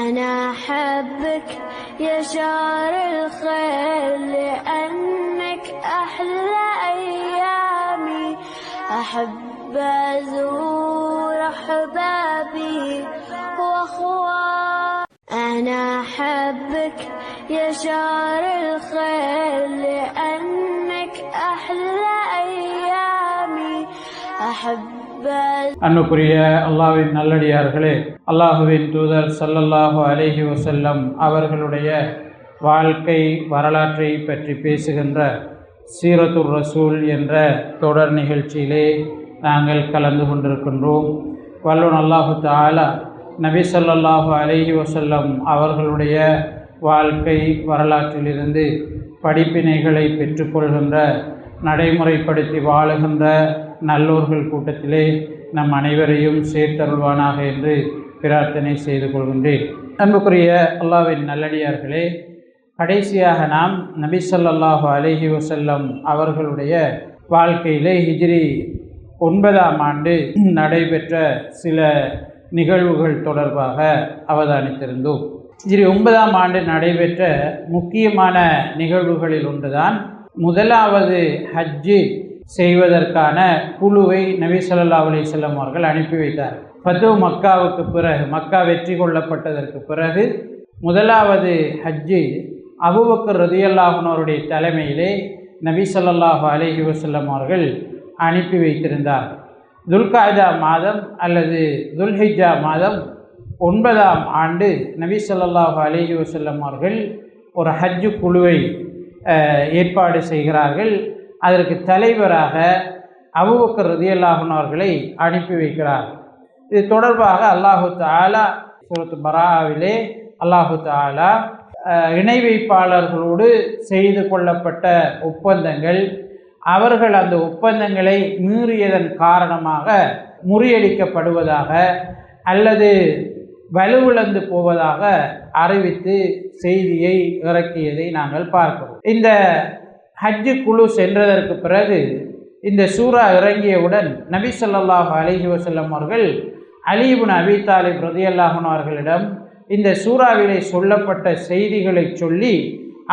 أنا أحبك يا شهر الخير لأنك أحلى أيامي أحب أزور أحبابي وأخواني أنا أحبك يا شهر الخير لأنك أحلى أيامي أحب அன்புக்குரிய அல்லாஹ்வின் நல்லடியார்களே, அல்லாஹுவின் தூதர் ஸல்லல்லாஹு அலைஹி வஸல்லம் அவர்களுடைய வாழ்க்கை வரலாற்றை பற்றி பேசுகின்ற சீரத்துர் ரசூல் என்ற தொடர் நிகழ்ச்சியிலே நாங்கள் கலந்து கொண்டிருக்கின்றோம். வல்லோன் அல்லாஹு தஆலா நபி ஸல்லல்லாஹு அலைஹி வஸல்லம் அவர்களுடைய வாழ்க்கை வரலாற்றிலிருந்து படிப்பினைகளை பெற்றுக்கொள்கின்ற, நடைமுறைப்படுத்தி வாழுகின்ற நல்லோர்கள் கூட்டத்திலே நம் அனைவரையும் சேர்த்தருள்வானாக என்று பிரார்த்தனை செய்து கொள்கின்றேன். அன்புக்குரிய அல்லாஹ்வின் நல்லடியார்களே, கடைசியாக நாம் நபி ஸல்லல்லாஹு அலைஹி வஸல்லம் அவர்களுடைய வாழ்க்கையிலே ஹிஜ்ரி 9ஆம் ஆண்டு நடைபெற்ற சில நிகழ்வுகள் தொடர்பாக அவதானித்திருந்தோம். ஹிஜ்ரி 9ஆம் ஆண்டு நடைபெற்ற முக்கியமான நிகழ்வுகளில் ஒன்றுதான் முதலாவது ஹஜ்ஜு செய்வதற்கான குழுவை நபி ஸல்லல்லாஹு அலைஹி வஸல்லம் அவர்கள் அனுப்பி வைத்தார். ஃபத்ஹு மக்காவுக்கு பிறகு, மக்கா வெற்றி கொள்ளப்பட்டதற்கு பிறகு முதலாவது ஹஜ்ஜு அபூபக்கர் ரலியல்லாஹு அன்ஹு அவருடைய தலைமையிலே நபி ஸல்லல்லாஹு அலைஹி வஸல்லம் அவர்கள் அனுப்பி வைத்திருந்தார். துல்காய்தா மாதம் அல்லது துல்ஹிஜ்ஜா மாதம் 9ஆம் ஆண்டு நபி ஸல்லல்லாஹு அலைஹி வஸல்லம் அவர்கள் ஒரு ஹஜ்ஜு குழுவை ஏற்பாடு செய்கிறார்கள். அதற்கு தலைவராக அபூபக்கர் ரலியல்லாஹு அன்ஹு அவர்களை அனுப்பி வைக்கிறார். இது தொடர்பாக அல்லாஹு தஆலா சூரத் பராஅவிலே அல்லாஹு தஆலா இணை வைப்பாளர்களோடு செய்து கொள்ளப்பட்ட ஒப்பந்தங்கள், அவர்கள் அந்த ஒப்பந்தங்களை மீறியதன் காரணமாக முறியடிக்கப்படுவதாக அல்லது வலுவிழந்து போவதாக அறிவித்து செய்தியை இறக்கியதை நாங்கள் பார்க்கிறோம். இந்த ஹஜ்ஜு குழு சென்றதற்கு பிறகு இந்த சூரா இறங்கியவுடன் நபி ஸல்லல்லாஹு அலைஹி வஸல்லம் அவர்கள் அலி இப்னு அபீ தாலிப் ரலியல்லாஹு அன்ஹு அவர்களிடம் இந்த சூறாவிலே சொல்லப்பட்ட செய்திகளை சொல்லி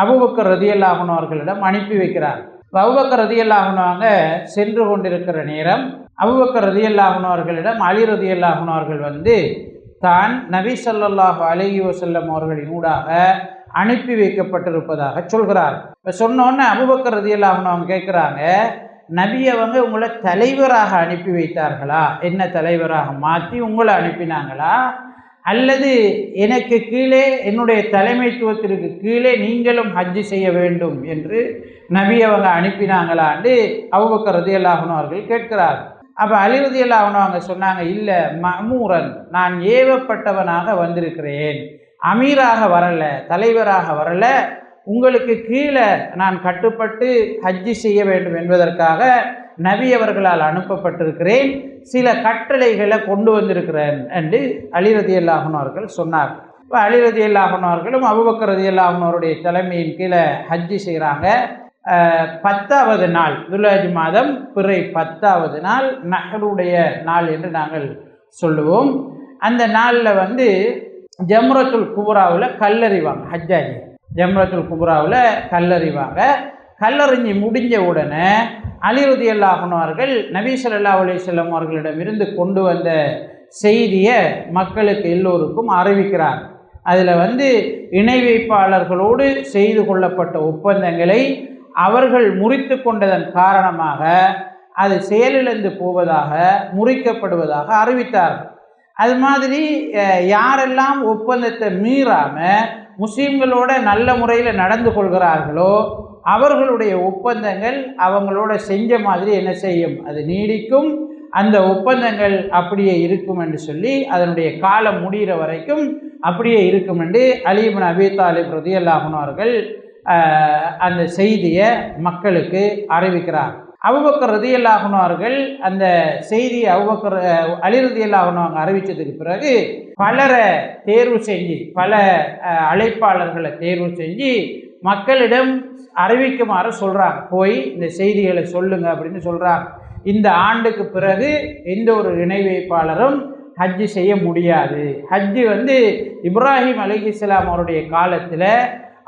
அபூபக்கர் ரலியல்லாஹு அன்ஹு அவர்களிடம் அனுப்பி வைக்கிறார். அபூபக்கர் ரலியல்லாஹு அன்ஹு அவங்க சென்று கொண்டிருக்கிற நேரம் அபூபக்கர் ரலியல்லாஹு அன்ஹு அவர்களிடம் அலி ரலியல்லாஹு அன்ஹு அவர்கள் வந்து தான் நபி ஸல்லல்லாஹு அலைஹி வஸல்லம் அவர்களின் ஊடாக அனுப்பி வைக்கப்பட்டிருப்பதாக சொல்கிறார். இப்போ சொன்னோன்னே அபூபக்கர் ரலியல்லாஹு அன்ஹு அவங்க கேட்குறாங்க, நபி அவங்க உங்களை தலைவராக அனுப்பி வைத்தார்களா? என்ன தலைவராக மாற்றி உங்களை அனுப்பினாங்களா? அல்லது எனக்கு கீழே, என்னுடைய தலைமைத்துவத்திற்கு கீழே நீங்களும் ஹஜ்ஜு செய்ய வேண்டும் என்று நபி அவங்க அனுப்பினாங்களான்னு அபூபக்கர் ரலியல்லாஹு அன்ஹு அவர்கள் கேட்கிறார். அப்போ அலி ரலியல்லாஹு அன்ஹு அவங்க சொன்னாங்க, இல்லை, மஅமூரன், நான் ஏவப்பட்டவனாக வந்திருக்கிறேன், அமீராக வரல, தலைவராக வரல, உங்களுக்கு கீழே நான் கட்டுப்பட்டு ஹஜ்ஜி செய்ய வேண்டும் என்பதற்காக நபி அவர்களால் அனுப்பப்பட்டிருக்கிறேன், சில கட்டளைகளை கொண்டு வந்திருக்கிறேன் என்று அலி ரலியல்லாஹு அன்ஹு அவர்கள் சொன்னார். இப்போ அலி ரலியல்லாஹு அன்ஹு அவர்களும் அபூபக்கர் ரலியல்லாஹு அன்ஹு அவருடைய தலைமையின் கீழே ஹஜ்ஜி செய்கிறாங்க. 10வது நாள், துல்ஹஜ் மாதம் பிறை 10வது நாள், நஹருடைய நாள் என்று நாங்கள் சொல்லுவோம். அந்த நாளில் வந்து ஜம்ரத்துல் குப்ராவில் கல்லறிவாங்க. ஹஜ்ஜாஜி ஜம்ரத்துல் குப்ராவில் கல்லறிவாங்க. கல்லறிஞ்சி முடிஞ்ச உடனே அலி ரலியல்லாஹு அன்ஹு அவர்கள் நபி ஸல்லல்லாஹு அலைஹி வஸல்லம் அவர்களிடமிருந்து கொண்டு வந்த செய்தியை மக்களுக்கு எல்லோருக்கும் அறிவிக்கிறார். அதில் வந்து இணை வைப்பாளர்களோடு செய்து கொள்ளப்பட்ட ஒப்பந்தங்களை அவர்கள் முறித்து கொண்டதன் காரணமாக அது செயலிழந்து போவதாக, முறிக்கப்படுவதாக அறிவித்தார்கள். அது மாதிரி யாரெல்லாம் ஒப்பந்தத்தை மீறாமல் முஸ்லீம்களோட நல்ல முறையில் நடந்து கொள்கிறார்களோ அவர்களுடைய ஒப்பந்தங்கள் அவங்களோட செஞ்ச மாதிரி என்ன செய்யும், அது நீடிக்கும், அந்த ஒப்பந்தங்கள் அப்படியே இருக்கும் என்று சொல்லி அதனுடைய காலம் முடிகிற வரைக்கும் அப்படியே இருக்கும் என்று அலி இப்னு அபீ தாலிப் ரலியல்லாஹு அன்ஹு அவர்கள் அந்த செய்தியை மக்களுக்கு அறிவிக்கிறார். அபூபக்கர் ரலியல்லாஹு அன்ஹு அவர்கள் அந்த செய்தியை அலி ரலியல்லாஹு அன்ஹு அவங்க அறிவித்ததுக்கு பிறகு பலரை தேர்வு செஞ்சு, பல அழைப்பாளர்களை தேர்வு செஞ்சு மக்களிடம் அறிவிக்குமாறு சொல்கிறாங்க. போய் இந்த செய்திகளை சொல்லுங்க அப்படின்னு சொல்கிறாங்க. இந்த ஆண்டுக்கு பிறகு எந்த ஒரு இணை வைப்பாளரும் ஹஜ்ஜு செய்ய முடியாது. ஹஜ்ஜு வந்து இப்ராஹிம் அலைஹிஸ்ஸலாம் அவருடைய காலத்தில்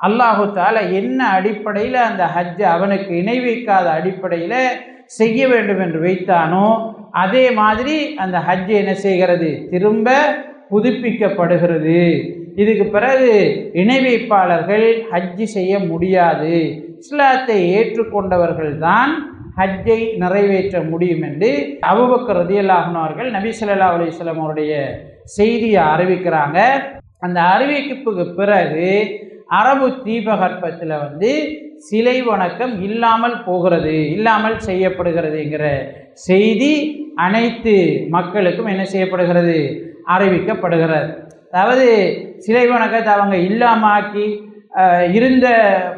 அல்லாஹு தஆலா என்ன அடிப்படையில் அந்த ஹஜ்ஜை அவனுக்கு இணை வைக்காத அடிப்படையில் செய்ய வேண்டும் என்று வைத்தானோ அதே மாதிரி அந்த ஹஜ்ஜு என்ன செய்கிறது, திரும்ப புதுப்பிக்கப்படுகிறது. இதுக்கு பிறகு இணை வைப்பாளர்கள் ஹஜ்ஜு செய்ய முடியாது. இஸ்லாத்தை ஏற்றுக்கொண்டவர்கள் தான் ஹஜ்ஜை நிறைவேற்ற முடியும் என்று அபூபக்கர் ரலியல்லாஹு அன்ஹு அவர்கள் நபி ஸல்லல்லாஹு அலைஹி வஸல்லம் அவருடைய செய்தியை அறிவிக்கிறாங்க. அந்த அறிவிப்புக்கு பிறகு அரபு தீபகற்பத்தில் வந்து சிலை வணக்கம் இல்லாமல் போகிறது, இல்லாமல் செய்யப்படுகிறதுங்கிற செய்தி அனைத்து மக்களுக்கும் என்ன செய்யப்படுகிறது, அறிவிக்கப்படுகிறது. அதாவது சிலை வணக்கத்தை அவங்க இல்லாமாக்கி இருந்த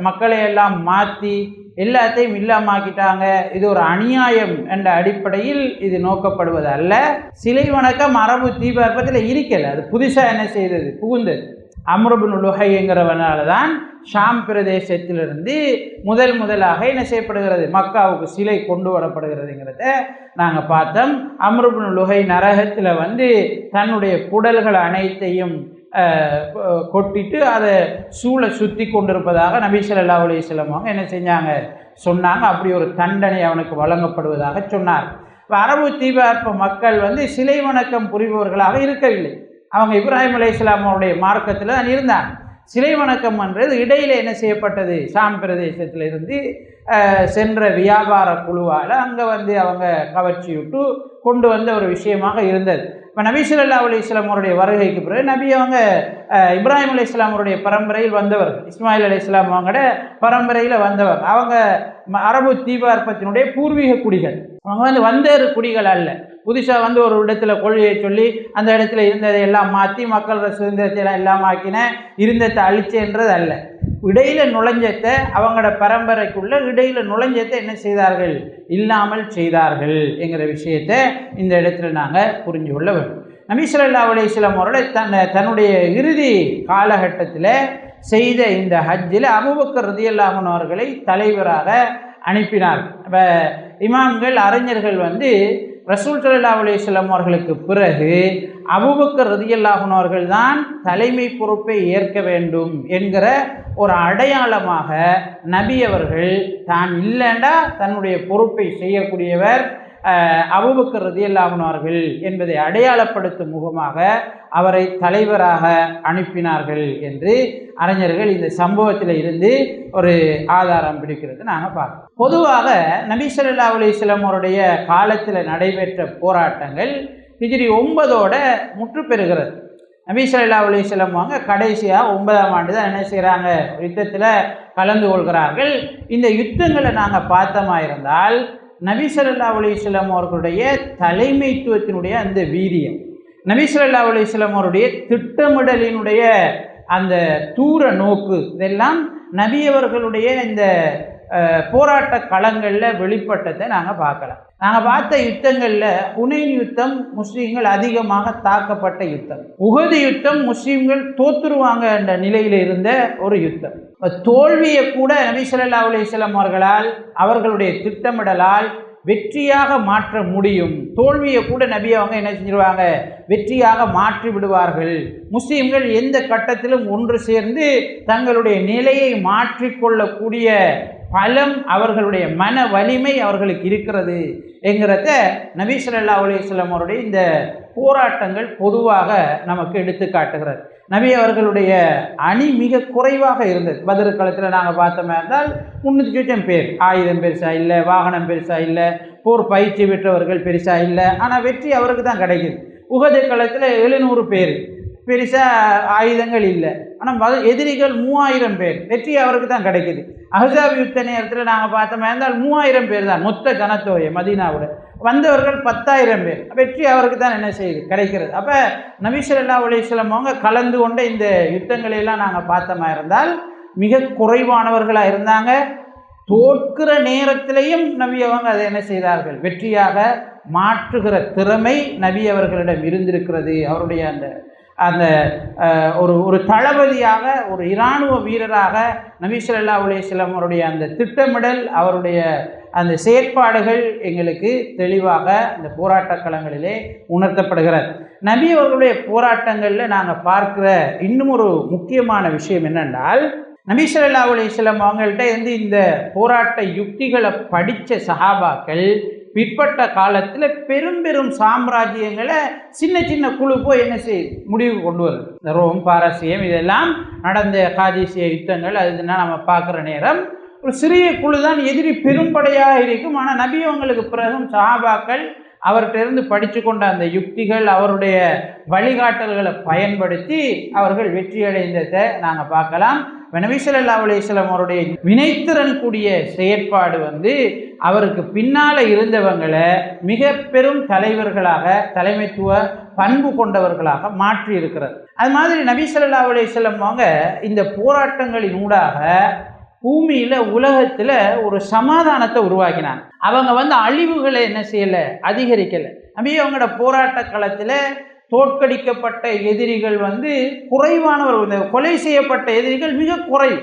மக்களை எல்லாம் மாற்றி எல்லாத்தையும் இல்லாமாக்கிட்டாங்க, இது ஒரு அநியாயம் என்ற அடிப்படையில் இது நோக்கப்படுவது அல்ல. சிலை வணக்கம் அரபு தீபகற்பத்தில் இருக்கல, அது புதுசாக என்ன செய்தது, புகுந்தது. அம்ர் இப்னு லுஹைங்கிறவனால தான் ஷாம் பிரதேசத்திலிருந்து முதலாக என்ன செய்யப்படுகிறது, மக்காவுக்கு சிலை கொண்டு வரப்படுகிறதுங்கிறத நாங்கள் பார்த்தோம். அம்ர் இப்னு லுஹை நரகத்தில் வந்து தன்னுடைய குடல்கள் அனைத்தையும் கொட்டிட்டு அதை சூளை சுற்றி கொண்டிருப்பதாக நபி ஸல்லல்லாஹு அலைஹி வஸல்லம் அவங்க என்ன செஞ்சாங்க, சொன்னாங்க. அப்படி ஒரு தண்டனை அவனுக்கு வழங்கப்படுவதாக சொன்னார். இப்போ அரபு தீபகற்ப மக்கள் வந்து சிலை வணக்கம் புரிபவர்களாக இருக்கவில்லை. அவங்க இப்ராஹிம் அலைஹிஸ்ஸலாம் அவருடைய மார்க்கத்தில் தான் இருந்தாங்க. சிலை வணக்கம் என்றது இடையில் என்ன செய்யப்பட்டது, ஷாம் பிரதேசத்தில் இருந்து சென்ற வியாபார குழுவால் அங்கே வந்து அவங்க கவர்ச்சி விட்டு கொண்டு வந்த ஒரு விஷயமாக இருந்தது. இப்போ நபி ஸல்லல்லாஹு அலைஹி வஸல்லம் அவருடைய வருகைக்கு பிறகு நபி அவங்க இப்ராஹிம் அலைஹிஸ்ஸலாம் அவருடைய பரம்பரையில் வந்தவர், இஸ்மாயில் அலைஹிஸ்ஸலாம் அவங்களோட பரம்பரையில் வந்தவர். அவங்க அரபு தீபகற்பத்தினுடைய பூர்வீக குடிகள். அவங்க வந்து வந்தேறு குடிகள் அல்ல, புதுசாக வந்து ஒரு இடத்துல கொள்கையை சொல்லி அந்த இடத்துல இருந்ததை எல்லாம் மாற்றி மக்களோட சுதந்திரத்தை எல்லாம் ஆக்கின இருந்ததை அழிச்சேன்றது அல்ல. இடையில நுழைஞ்சத்தை அவங்களோட பரம்பரைக்குள்ள இடையில நுழைஞ்சத்தை என்ன செய்தார்கள், இல்லாமல் செய்தார்கள் என்கிற விஷயத்தை இந்த இடத்துல நாங்கள் புரிஞ்சு கொள்ள வேண்டும். நபி ஸல்லல்லாஹு அலைஹி வஸல்லம் அவர்கள் தன்னுடைய இறுதி காலகட்டத்தில் செய்த இந்த ஹஜ்ஜில் அபூபக்கர் ரலியல்லாஹு அன்ஹு அவர்களை தலைவராக அனுப்பினார். இப்போ இமாம்கள் அறிஞர்கள் வந்து ரசூல் ஸல்லல்லாஹு அலைஹி வஸல்லம் அவர்களுக்கு பிறகு அபூபக்கர் ரலியல்லாஹு அன்ஹு அவர்கள் தான் தலைமை பொறுப்பை ஏற்க வேண்டும் என்கிற ஒரு அடையாளமாக நபி அவர்கள் தான் இல்லைண்டா தன்னுடைய பொறுப்பை செய்யக்கூடியவர் அபூபக்கர் ரலியல்லாஹு அன்ஹு அவர்கள் என்பதை அடையாளப்படுத்தும் முகமாக அவரை தலைவராக அனுப்பினார்கள் என்று அறிஞர்கள் இந்த சம்பவத்தில் இருந்து ஒரு ஆதாரம் பிடிக்கிறது நாங்கள் பார்க்கணும். பொதுவாக நபி ஸல்லல்லாஹு அலைஹி வஸல்லம் அவருடைய காலத்தில் நடைபெற்ற போராட்டங்கள் ஹிஜ்ரி 9 முற்று பெறுகிறது. நபி ஸல்லல்லாஹு அலைஹி வஸல்லம் அவங்க கடைசியாக 9ஆம் ஆண்டு தான் என்ன செய்கிறாங்க, யுத்தத்தில் கலந்து கொள்கிறார்கள். இந்த யுத்தங்களை நாங்கள் பார்த்தோமா இருந்தால் நபி ஸல்லல்லாஹு அலைஹி வஸல்லம் அவர்களுடைய தலைமைத்துவத்தினுடைய அந்த வீரியம், நபி ஸல்லல்லாஹு அலைஹி வஸல்லம் அவருடைய திட்டமிடலினுடைய அந்த தூர நோக்கு, இதெல்லாம் நபி அவர்களுடைய இந்த போராட்ட களங்களில் வெளிப்பட்டதை நாங்கள் பார்க்கலாம். நாங்கள் பார்த்த யுத்தங்களில் ஹுனைன் யுத்தம் முஸ்லீம்கள் அதிகமாக தாக்கப்பட்ட யுத்தம், உஹது யுத்தம் முஸ்லீம்கள் தோற்றுருவாங்க என்ற நிலையில் இருந்த ஒரு யுத்தம். தோல்வியை கூட நபி ஸல்லல்லாஹு அலைஹி வஸல்லம் அவர்களால் அவர்களுடைய திட்டமிடலால் வெற்றியாக மாற்ற முடியும். தோல்வியை கூட நபி அவங்க என்ன செஞ்சிருவாங்க, வெற்றியாக மாற்றி விடுவார்கள். முஸ்லீம்கள் எந்த கட்டத்திலும் ஒன்று சேர்ந்து தங்களுடைய நிலையை மாற்றிக்கொள்ளக்கூடிய பலம், அவர்களுடைய மன வலிமை அவர்களுக்கு இருக்கிறது என்கிறத நபி ஸல்லல்லாஹு அலைஹி வஸல்லம் அவருடைய இந்த போராட்டங்கள் பொதுவாக நமக்கு எடுத்து காட்டுகிறது. நபி அவர்களுடைய அணி மிக குறைவாக இருந்தது. பத்ர் காலத்தில் நாங்கள் பார்த்தோமே இருந்தால் 300 பேர், ஆயுதம் பெருசாக இல்லை, வாகனம் பெருசாக இல்லை, போர் பயிற்சி பெற்றவர்கள் பெருசாக இல்லை, ஆனால் வெற்றி அவருக்கு தான் கிடைக்குது. உஹது காலத்தில் 700 பேர், பெருசாக ஆயுதங்கள் இல்லை, ஆனால் எதிரிகள் 3000 பேர், வெற்றி அவருக்கு தான் கிடைக்குது. அஹ்ஸாப் யுத்த நேரத்தில் நாங்கள் பார்த்தோமே இருந்தால் 3000 பேர் தான் மொத்த ஜனத்தொகை, மதீனாவோட வந்தவர்கள் 10,000 பேர், வெற்றி அவருக்கு தான் என்ன செய்யுது, கிடைக்கிறது. அப்போ நபி ஸல்லல்லாஹு அலைஹி வஸல்லம் அவங்க கலந்து கொண்ட இந்த யுத்தங்களையெல்லாம் நாங்கள் பார்த்தோமா இருந்தால் மிக குறைவானவர்களாக இருந்தாங்க. தோற்கிற நேரத்திலையும் நபி அவங்க அதை என்ன செய்தார்கள், வெற்றியாக மாற்றுகிற திறமை நபி அவர்களிடம் இருந்திருக்கிறது. அவருடைய அந்த ஒரு தளபதியாக, ஒரு இராணுவ வீரராக நபி ஸல்லல்லாஹு அலைஹி வஸல்லம் அவருடைய அந்த திட்டமிடல், அவருடைய அந்த செயற்பாடுகள் எங்களுக்கு தெளிவாக இந்த போராட்ட களங்களிலே உணர்த்தப்படுகிறது. நபி அவர்களுடைய போராட்டங்களில் நாங்கள் பார்க்கிற இன்னும் ஒரு முக்கியமான விஷயம் என்னென்றால், நபி ஸல்லல்லாஹு அலைஹி வஸல்லம் அவங்கள்ட்ட இருந்து இந்த போராட்ட யுக்திகளை படித்த சஹாபாக்கள் பிற்பட்ட காலத்தில் பெரும் பெரும் சாம்ராஜ்யங்களை சின்ன சின்ன குழு போய் என்ன முடிவு கொண்டு வருது. இந்த ரோம், பாரசீகம் இதெல்லாம் நடந்த காதீசிய யுத்தங்கள் அதுனா நம்ம பார்க்குற நேரம் ஒரு சிறிய குழு தான் எதிரி பெரும்படையாக இருக்கும். ஆனால் நபி அவங்களுக்கு பிறகும் சஹாபாக்கள் அவர்கிட்ட இருந்து படித்து கொண்ட அந்த யுக்திகள், அவருடைய வழிகாட்டல்களை பயன்படுத்தி அவர்கள் வெற்றியடைந்ததை நாங்கள் பார்க்கலாம். நபி ஸல்லல்லாஹு அலைஹி வஸல்லம் அவருடைய வினைத்திறன் கூடிய செயற்பாடு அவருக்கு பின்னால் இருந்தவங்களை மிக பெரும் தலைவர்களாக, தலைமைத்துவ பண்பு கொண்டவர்களாக மாற்றி இருக்கிறது. அது மாதிரி நபி ஸல்லல்லாஹு அலைஹி வஸல்லம் அவங்க இந்த போராட்டங்களின் ஊடாக பூமியில் உலகத்தில் ஒரு சமாதானத்தை உருவாக்கினாங்க. அவங்க அழிவுகளை என்ன செய்யலை, அதிகரிக்கலை. நபி அவங்களோட போராட்ட களத்தில் தோற்கடிக்கப்பட்ட எதிரிகள் குறைவானவர்கள், கொலை செய்யப்பட்ட எதிரிகள் மிக குறைவு.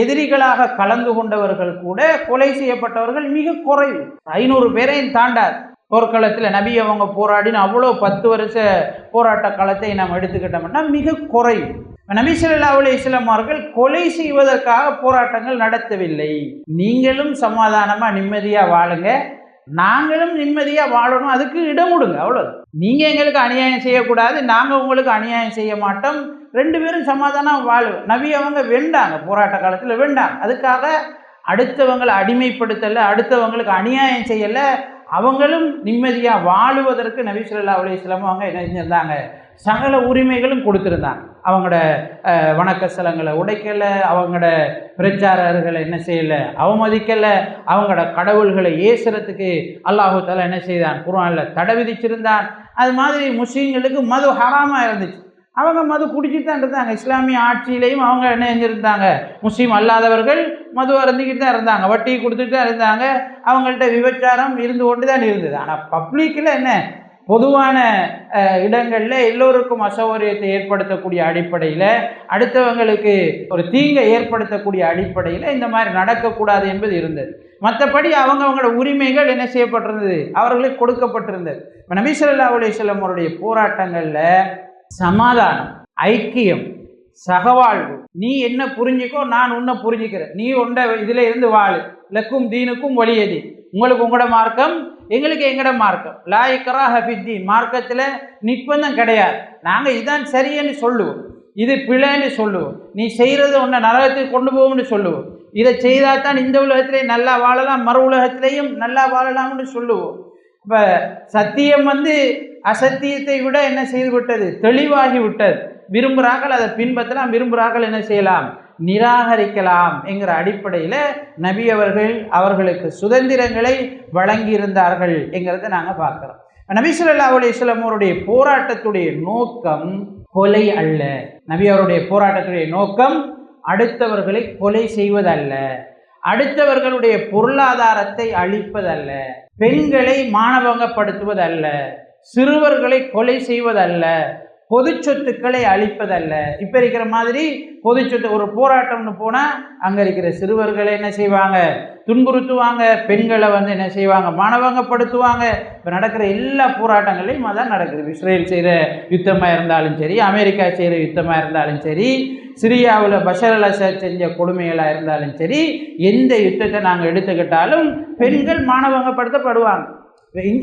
எதிரிகளாக கலந்து கொண்டவர்கள் கூட கொலை செய்யப்பட்டவர்கள் மிக குறைவு. 500 பேரையும் தாண்டாது. போர்க்களத்தில் நபி அவங்க போராடின அவ்வளோ 10 வருஷ போராட்ட காலத்தை நாம் எடுத்துக்கிட்டோம்னா மிக குறைவு. நபி ஸல்லல்லாஹு அலைஹி வஸல்லம் அவர்கள் கொலை செய்வதற்காக போராட்டங்கள் நடத்தவில்லை. நீங்களும் சமாதானமாக நிம்மதியாக வாழுங்க, நாங்களும் நிம்மதியாக வாழணும், அதுக்கு இடம் கொடுங்க, அவ்வளோ. நீங்கள் எங்களுக்கு அநியாயம் செய்யக்கூடாது, நாங்கள் உங்களுக்கு அநியாயம் செய்ய மாட்டோம், 2 பேரும் சமாதானம் வாழும். நபி அவங்க வெண்டாங்க, போராட்ட காலத்தில் வெண்டாங்க. அதுக்காக அடுத்தவங்களை அடிமைப்படுத்தலை, அடுத்தவங்களுக்கு அநியாயம் செய்யலை, அவங்களும் நிம்மதியாக வாழுவதற்கு நபி ஸல்லல்லாஹு அலைஹி வஸல்லம் அவங்க என்ன செஞ்சிருந்தாங்க, சகல உரிமைகளும் கொடுத்துருந்தாங்க. அவங்களோட வணக்க ஸ்தலங்களை உடைக்கலை, அவங்களோட பிரச்சாரர்களை என்ன செய்யலை, அவமதிக்கலை, அவங்களோட கடவுள்களை ஏசுறதுக்கு அல்லாஹு தஆலா என்ன செய்தான், குர்ஆனில் தடை விதிச்சிருந்தான். அது மாதிரி முஸ்லீம்களுக்கு மது ஹராமாக இருந்துச்சு, அவங்க மது குடிச்சிட்டு தான் இருந்தாங்க. இஸ்லாமிய ஆட்சியிலையும் அவங்க என்ன செஞ்சுருந்தாங்க, முஸ்லீம் அல்லாதவர்கள் மது அருந்திக்கிட்டு தான் இருந்தாங்க, வட்டி கொடுத்துட்டு தான் இருந்தாங்க, அவங்கள்ட்ட விபச்சாரம் இருந்து கொண்டு தான் இருந்தது. ஆனால் பப்ளிக்கில் என்ன, பொதுவான இடங்களில் எல்லோருக்கும் அசௌகரியத்தை ஏற்படுத்தக்கூடிய அடிப்படையில், அடுத்தவங்களுக்கு ஒரு தீங்கை ஏற்படுத்தக்கூடிய அடிப்படையில் இந்த மாதிரி நடக்கக்கூடாது என்பது இருந்தது. மற்றபடி அவங்களோட உரிமைகள் என்ன செய்யப்பட்டிருந்தது, அவர்களுக்கு கொடுக்கப்பட்டிருந்தது. இப்போ நபி ஸல்லல்லாஹு அலைஹி வஸல்லம் அவருடைய போராட்டங்களில் சமாதானம், ஐக்கியம், சகவாழ்வு, நீ என்ன புரிஞ்சிக்கோ, நான் உன்னை புரிஞ்சுக்கிறேன், நீ உண்ட இதில் இருந்து வாழு, லக்கும் தீனுக்கும் வலியதி, உங்களுக்கு உங்களோட மார்க்கம், எங்களுக்கு எங்கட மார்க்கம், லா இக்ராஹ ஃபித்தீன், மார்க்கத்தில் நிர்பந்தம் கிடையாது, நாங்கள் இதான் சரின்னு சொல்லுவோம், இது பிழைன்னு சொல்லுவோம், நீ செய்கிறது உன்னை நரகத்துக்கு கொண்டு போகும்னு சொல்லுவோம், இதை செய்தால் தான் இந்த உலகத்திலே நல்லா வாழலாம், மறு உலகத்திலையும் நல்லா வாழலாம்னு சொல்லுவோம். இப்போ சத்தியம் அசத்தியத்தை விட என்ன செய்து விட்டது, தெளிவாகி விட்டது. விரும்புகிறார்கள் அதை பின்பற்றலாம், விரும்புகிறார்கள் என்ன செய்யலாம், நிராகரிக்கலாம் என்கிற அடிப்படையில் நபி அவர்கள் அவர்களுக்கு சுதந்திரங்களை வழங்கியிருந்தார்கள் என்கிறத நாங்கள் பார்க்குறோம். நபி ஸல்லல்லாஹு அலைஹி வஸல்லம் அவருடைய போராட்டத்துடைய நோக்கம் கொலை அல்ல. நபி அவருடைய போராட்டத்துடைய நோக்கம் அடுத்தவர்களை கொலை செய்வதல்ல, அடுத்தவர்களுடைய பொருளாதாரத்தை அழிப்பதல்ல, பெண்களை மானபங்கப்படுத்துவதல்ல, சிறுவர்களை கொலை செய்வதல்ல, பொது சொத்துக்களை அழிப்பதல்ல. இப்போ இருக்கிற மாதிரி பொது சொத்து ஒரு போராட்டம்னு போனால் அங்கே இருக்கிற சிறுவர்களை என்ன செய்வாங்க, துன்புறுத்துவாங்க, பெண்களை என்ன செய்வாங்க, மானபங்கப்படுத்துவாங்க. இப்போ நடக்கிற எல்லா போராட்டங்களையும் அதான் நடக்குது. இஸ்ரேல் செய்கிற யுத்தமாக இருந்தாலும் சரி, அமெரிக்கா செய்கிற யுத்தமாக இருந்தாலும் சரி, சிரியாவில் பஷர் அல் அஸத் செஞ்ச கொடுமைகளாக இருந்தாலும் சரி, எந்த யுத்தத்தை நாங்கள் எடுத்துக்கிட்டாலும் பெண்கள் மானபங்கப்படுத்தப்படுவாங்க.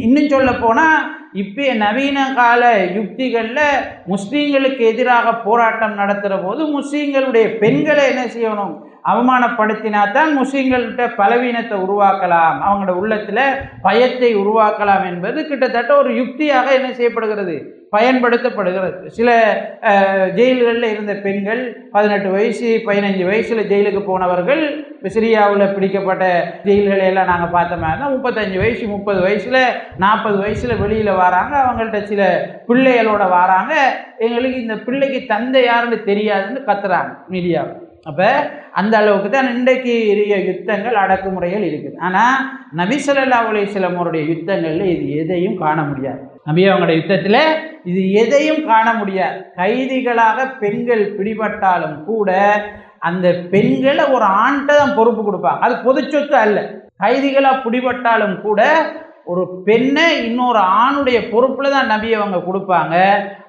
இன்னும் சொல்ல போனால் இப்போ நவீன கால யுக்திகளில் முஸ்லீம்களுக்கு எதிராக போராட்டம் நடத்துகிற போது முஸ்லீம்களுடைய பெண்களை என்ன செய்யணும், அவமானப்படுத்தினா தான் முஸ்லீம்கள்கிட்ட பலவீனத்தை உருவாக்கலாம், அவங்களோட உள்ளத்தில் பயத்தை உருவாக்கலாம் என்பது கிட்டத்தட்ட ஒரு யுக்தியாக என்ன செய்யப்படுகிறது, பயன்படுத்தப்படுகிறது. சில ஜெயில்களில் இருந்த பெண்கள் 18 வயசு 15 வயசில் ஜெயிலுக்கு போனவர்கள், சிரியாவில் பிடிக்கப்பட்ட ஜெயில்களை எல்லாம் நாங்கள் பார்த்த மாதிரி தான் 35 வயசு 30 வயசில் 40 வயசில் வெளியில் வராங்க. அவங்கள்ட்ட சில பிள்ளைகளோட வராங்க, எங்களுக்கு இந்த பிள்ளைக்கு தந்தை யாருன்னு தெரியாதுன்னு கத்துறாங்க மீடியாவில். அப்போ அந்த அளவுக்கு தான் இன்றைக்கு யுத்தங்கள் அடக்குமுறைகள் இருக்குது. ஆனால் நபி ஸல்லல்லாஹு அலைஹி வஸல்லம் அவருடைய யுத்தங்களில் இது எதையும் காண முடியாது. நபி அவங்களுடைய யுத்தத்தில் இது எதையும் காண முடியாது. கைதிகளாக பெண்கள் பிடிபட்டாலும் கூட அந்த பெண்களை ஒரு ஆண்கிட்ட தான் பொறுப்பு கொடுப்பாங்க. அது பொது சொத்து அல்ல. கைதிகளாக பிடிபட்டாலும் கூட ஒரு பெண்ணை இன்னொரு ஆணுடைய பொறுப்பில் தான் நபி அவங்க கொடுப்பாங்க.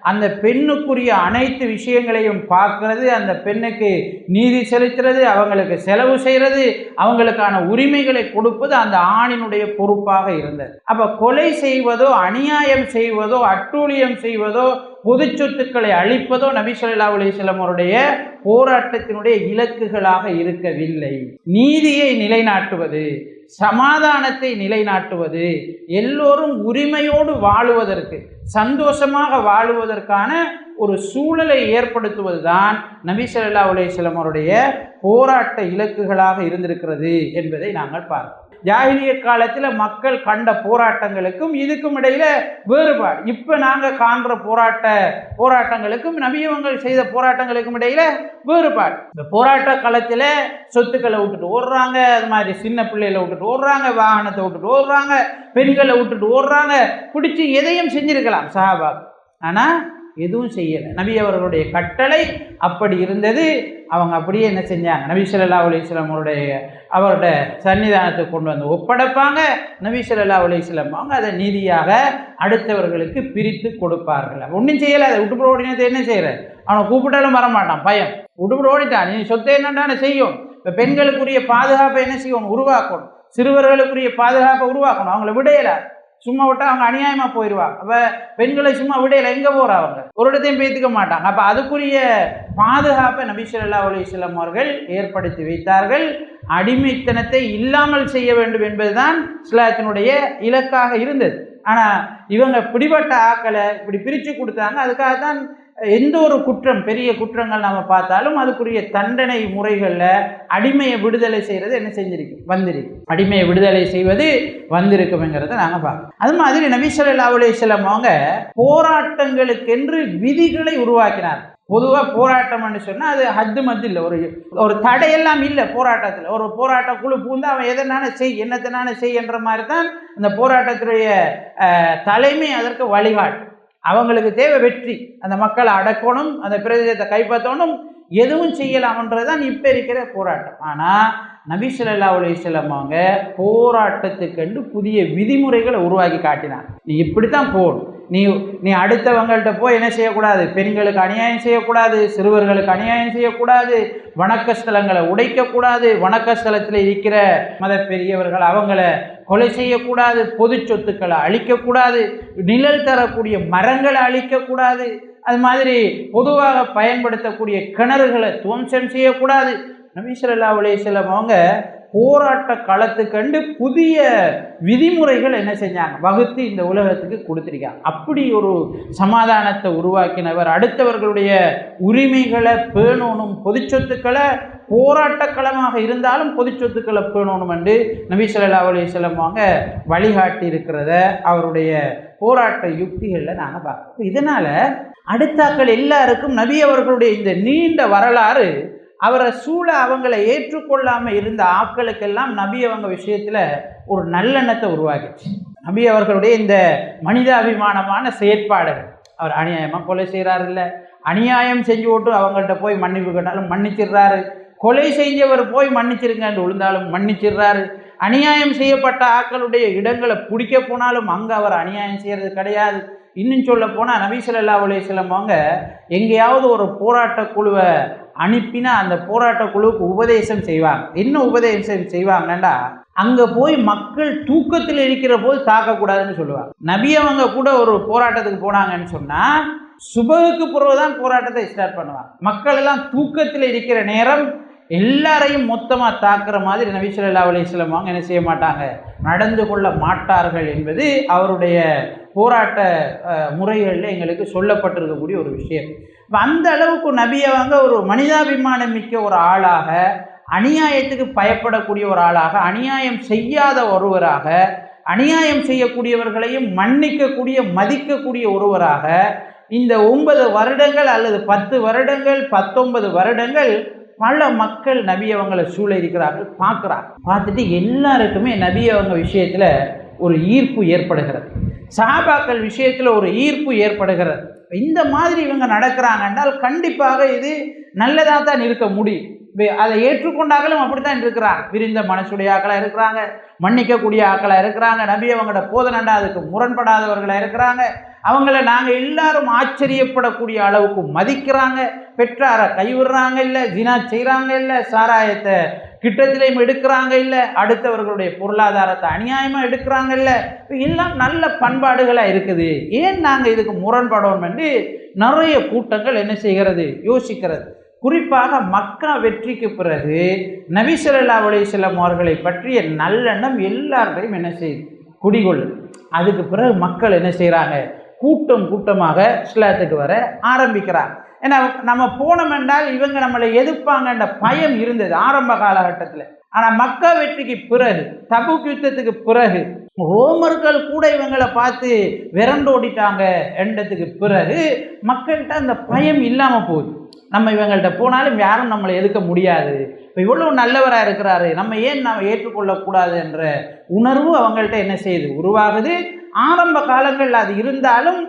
அந்த பெண்ணுக்குரிய அனைத்து விஷயங்களையும் பார்க்கறது, அந்த பெண்ணுக்கு நீதி செலுத்துறது, அவங்களுக்கு செலவு செய்கிறது, அவங்களுக்கான உரிமைகளை கொடுப்பது அந்த ஆணினுடைய பொறுப்பாக இருந்தது. அப்போ கொலை செய்வதோ, அநியாயம் செய்வதோ, அட்டூழியம் செய்வதோ, பொது சொத்துக்களை அழிப்பதோ நபி ஸல்லல்லாஹு அலைஹி வஸல்லம் அவருடைய போராட்டத்தினுடைய இலக்குகளாக இருக்கவில்லை. நீதியை நிலைநாட்டுவது, சமாதானத்தை நிலைநாட்டுவது, எல்லோரும் உரிமையோடு வாழுவதற்கு, சந்தோஷமாக வாழுவதற்கான ஒரு சூழலை ஏற்படுத்துவது தான் நபி ஸல்லல்லாஹு அலைஹி வஸல்லம் அவருடைய போராட்ட இலக்குகளாக இருந்திருக்கிறது என்பதை நாங்கள் பார்க்கிறோம். ஜாஹிலிய காலத்தில் மக்கள் கண்ட போராட்டங்களுக்கும் இதுக்கும் இடையில வேறுபாடு. இப்போ நாங்கள் காண்ற போராட்டங்களுக்கும் நபியவங்கள் செய்த போராட்டங்களுக்கும் இடையில வேறுபாடு. இந்த போராட்ட காலத்தில் சொத்துக்களை விட்டுட்டு ஓடுறாங்க, அது மாதிரி சின்ன பிள்ளைகளை விட்டுட்டு ஓடுறாங்க, வாகனத்தை விட்டுட்டு ஓடுறாங்க, பெண்களை விட்டுட்டு ஓடுறாங்க, பிடிச்சி எதையும் செஞ்சிருக்கலாம் சஹாபா. ஆனால் எதுவும் செய்யலை. நபி அவர்களுடைய கட்டளை அப்படி இருந்தது. அவங்க அப்படியே என்ன செஞ்சாங்க, நபி ஸல்லல்லாஹு அலைஹி வஸல்லம் அவரோட சன்னிதானத்துக்கு கொண்டு வந்து ஒப்படைப்பாங்க. நபி ஸல்லல்லாஹு அலைஹி வஸல்லம் அவங்க அதை நீதியாக அடுத்தவர்களுக்கு பிரித்து கொடுப்பார்கள். ஒன்றும் செய்யலை. அதை விட்டுப்புற ஓடினது என்ன செய்கிற, அவனை கூப்பிட்டாலும் வரமாட்டான், பயம். விட்டுப்புற ஓடிட்டான், நீ சொத்தை என்னென்ன செய்யும். இப்போ பெண்களுக்குரிய பாதுகாப்பை என்ன செய்யணும், உருவாக்கணும். சிறுவர்களுக்குரிய பாதுகாப்பை உருவாக்கணும். அவங்கள விடையலாது. சும்மா விட்டா அவங்க அநியாயமாக போயிடுவாங்க. அப்போ பெண்களை சும்மா விடையில எங்கே போகிற, அவங்க ஒரு இடத்தையும் பேத்துக்க மாட்டாங்க. அப்போ அதுக்குரிய பாதுகாப்பை நபி ஸல்லல்லாஹு அலைஹி வஸல்லம் அவர்கள் ஏற்படுத்தி வைத்தார்கள். அடிமைத்தனத்தை இல்லாமல் செய்ய வேண்டும் என்பதுதான் இஸ்லாத்தினுடைய இலக்காக இருந்தது. ஆனால் இவங்க பிடிபட்ட ஆக்களை இப்படி பிரித்து கொடுத்தாங்க. அதுக்காகத்தான் எந்த ஒரு குற்றம், பெரிய குற்றங்கள் நாம் பார்த்தாலும் அதுக்குரிய தண்டனை முறைகளில் அடிமையை விடுதலை செய்கிறது என்ன செஞ்சிருக்கு, வந்திருக்கு. அடிமையை விடுதலை செய்வது வந்திருக்குங்கிறத நாங்கள் பார்க்கணும். அது மாதிரி நபி ஸல்லல்லாஹு அலைஹி வஸல்லம் அவங்க போராட்டங்களுக்கென்று விதிகளை உருவாக்கினார். பொதுவாக போராட்டம்னு சொன்னால் அது ஹத்து மத்து இல்லை, ஒரு தடையெல்லாம் இல்லை போராட்டத்தில். ஒரு போராட்ட குழு பூந்து அவன் எதனால செய், என்னத்தனால செய் என்ற மாதிரி தான் அந்த போராட்டத்துடைய தலைமை அதற்கு வழிகாட்டு. அவங்களுக்கு தேவை வெற்றி, அந்த மக்களை அடக்கணும், அந்த பிரதேசத்தை கைப்பற்றணும், எதுவும் செய்யலாம்ன்றது தான் இப்போ இருக்கிற போராட்டம். ஆனால் நபி ஸல்லல்லாஹு அலைஹி வஸல்லம் அவங்க போராட்டத்துக்கென்று புதிய விதிமுறைகளை உருவாக்கி காட்டினாங்க. நீ இப்படித்தான் போகணும், நீ அடுத்தவங்கள்ட்ட போய் என்ன செய்யக்கூடாது, பெண்களுக்கு அநியாயம் செய்யக்கூடாது, சிறுவர்களுக்கு அநியாயம் செய்யக்கூடாது, வணக்க ஸ்தலங்களை உடைக்கக்கூடாது, வணக்க ஸ்தலத்தில் இருக்கிற மத பெரியவர்கள் அவங்கள கொலை செய்யக்கூடாது, பொது சொத்துக்களை அழிக்கக்கூடாது, நிழல் தரக்கூடிய மரங்களை அழிக்கக்கூடாது, அது மாதிரி பொதுவாக பயன்படுத்தக்கூடிய கிணறுகளை துவம்சம் செய்யக்கூடாது. நபி ஸல்லல்லாஹு அலைஹி வஸல்லம் அவங்க போராட்ட களத்துக்கண்டு புதிய விதிமுறைகள் என்ன செஞ்சாங்க, வகுத்து இந்த உலகத்துக்கு கொடுத்துருக்காங்க. அப்படி ஒரு சமாதானத்தை உருவாக்கினவர். அடுத்தவர்களுடைய உரிமைகளை பேணணும், பொது சொத்துக்களை போராட்ட களமாக இருந்தாலும் பொது சொத்துக்களை பேணணும் என்று நபி ஸல்லல்லாஹு அலைஹி வஸல்லம் அவங்க வழிகாட்டி இருக்கிறத அவருடைய போராட்ட யுக்திகளில் நாங்கள் பார்க்கணும். இதனால் அடுத்தாக்கள் எல்லாருக்கும் நபி அவர்களுடைய இந்த நீண்ட வரலாறு அவரை சூழ அவங்களை ஏற்றுக்கொள்ளாமல் இருந்த ஆட்களுக்கெல்லாம் நபி அவங்க விஷயத்தில் ஒரு நல்லெண்ணத்தை உருவாக்கிச்சு. நபி அவர்களுடைய இந்த மனிதாபிமானமான செயற்பாடுகள், அவர் அநியாயமாக கொலை செய்கிறாரு, இல்லை அநியாயம் செஞ்சு விட்டு அவங்கள்ட்ட போய் மன்னிப்பு கேட்டாலும் மன்னிச்சிடுறாரு, கொலை செஞ்சவர் போய் மன்னிச்சிருங்க என்று விழுந்தாலும் மன்னிச்சிடுறாரு, அநியாயம் செய்யப்பட்ட ஆட்களுடைய இடங்களை பிடிக்க போனாலும் அங்கே அவர் அநியாயம் செய்கிறது கிடையாது. இன்னும் சொல்ல போனால் நபி ஸல்லல்லாஹு அலைஹி வஸல்லம் அவங்க எங்கேயாவது ஒரு போராட்ட குழுவை அனுப்பினா அந்த போராட்ட குழுவுக்கு உபதேசம் செய்வாங்க. என்ன உபதேசம் செய்வாங்கன்னா, அங்கே போய் மக்கள் தூக்கத்தில் இருக்கிற போது தாக்கக்கூடாதுன்னு சொல்லுவாங்க. நபி அவங்க கூட ஒரு போராட்டத்துக்கு போனாங்கன்னு சொன்னால் சுபகுக்கு பிறகுதான் போராட்டத்தை ஸ்டார்ட் பண்ணுவாங்க. மக்கள் எல்லாம் தூக்கத்தில் இருக்கிற நேரம் எல்லாரையும் மொத்தமாக தாக்குற மாதிரி நபி ஸல்லல்லாஹு அலைஹி வஸல்லம் அவங்க என்ன செய்ய மாட்டாங்க, நடந்து கொள்ள மாட்டார்கள் என்பது அவருடைய போராட்ட முறைகளில் எங்களுக்கு சொல்லப்பட்டிருக்கக்கூடிய ஒரு விஷயம். அந்த அளவுக்கு நபி அவங்க ஒரு மனிதாபிமானம் மிக்க ஒரு ஆளாக, அநியாயத்துக்கு பயப்படக்கூடிய ஒரு ஆளாக, அநியாயம் செய்யாத ஒருவராக, அநியாயம் செய்யக்கூடியவர்களையும் மன்னிக்கக்கூடிய மதிக்கக்கூடிய ஒருவராக இந்த 9 வருடங்கள் அல்லது 10 வருடங்கள் 19 வருடங்கள் பல மக்கள் நபி அவங்களை சூழ இருக்கிறார்கள், பார்க்குறாங்க. பார்த்துட்டு எல்லாருக்குமே நபி அவங்க விஷயத்தில் ஒரு ஈர்ப்பு ஏற்படுகிறது, சஹாபாக்கள் விஷயத்தில் ஒரு ஈர்ப்பு ஏற்படுகிறது. இந்த மாதிரி இவங்க நடக்கிறாங்க என்றால் கண்டிப்பாக இது நல்லதாக தான் இருக்க முடியும். அதை ஏற்றுக்கொண்டாக்களும் அப்படித்தான் இருக்கிறாங்க. விரிந்த மனசுடைய ஆக்களாக இருக்கிறாங்க, மன்னிக்கக்கூடிய ஆக்களாக இருக்கிறாங்க, நபி அவங்களோட போதனண்டா அதுக்கு முரண்படாதவர்களாக இருக்கிறாங்க. அவங்கள நாங்கள் எல்லாரும் ஆச்சரியப்படக்கூடிய அளவுக்கு மதிக்கிறாங்க. பெற்றாரை கைவிடுறாங்க இல்லை, ஜினா செய்கிறாங்க இல்லை, சாராயத்தை கிட்டத்திலையும் எடுக்கிறாங்க இல்லை, அடுத்தவர்களுடைய பொருளாதாரத்தை அநியாயமாக எடுக்கிறாங்க இல்லை. எல்லாம் நல்ல பண்பாடுகளாக இருக்குது. ஏன் நாங்கள் இதுக்கு முரண்படணும் என்று நிறைய கூட்டங்கள் என்ன செய்கிறது, யோசிக்கிறது. குறிப்பாக மக்கா வெற்றிக்கு பிறகு நபி ஸல்லல்லாஹு அலைஹி வஸல்லம் அவர்களை பற்றிய நல்லெண்ணம் எல்லாருடையும் என்ன செய்யுது, குடிகொள்ளும். அதுக்கு பிறகு மக்கள் என்ன செய்கிறாங்க, கூட்டம் கூட்டமாக இஸ்லாத்துக்கு வர ஆரம்பிக்கிறாங்க. ஏன்னா நம்ம போனோம் என்றால் இவங்க நம்மளை எதிர்ப்பாங்கன்ற பயம் இருந்தது ஆரம்ப காலகட்டத்தில். ஆனால் மக்கா வெற்றிக்கு பிறகு, தபூக் யுத்தத்துக்கு பிறகு ரோமர்கள் கூட இவங்களை பார்த்து விரண்டோடிட்டாங்க என்றதுக்கு பிறகு மக்கள்கிட்ட அந்த பயம் இல்லாமல் போகுது. நம்ம இவங்கள்ட்ட போனாலும் யாரும் நம்மளை எதிர்க்க முடியாது, இப்போ இவ்வளோ நல்லவராக இருக்கிறாரு, நம்ம ஏன் நம்ம ஏற்றுக்கொள்ளக்கூடாது என்ற உணர்வு அவங்கள்ட்ட என்ன செய்யுது, உருவாகுது. ஆரம்ப காலங்களில் அது இருந்தாலும்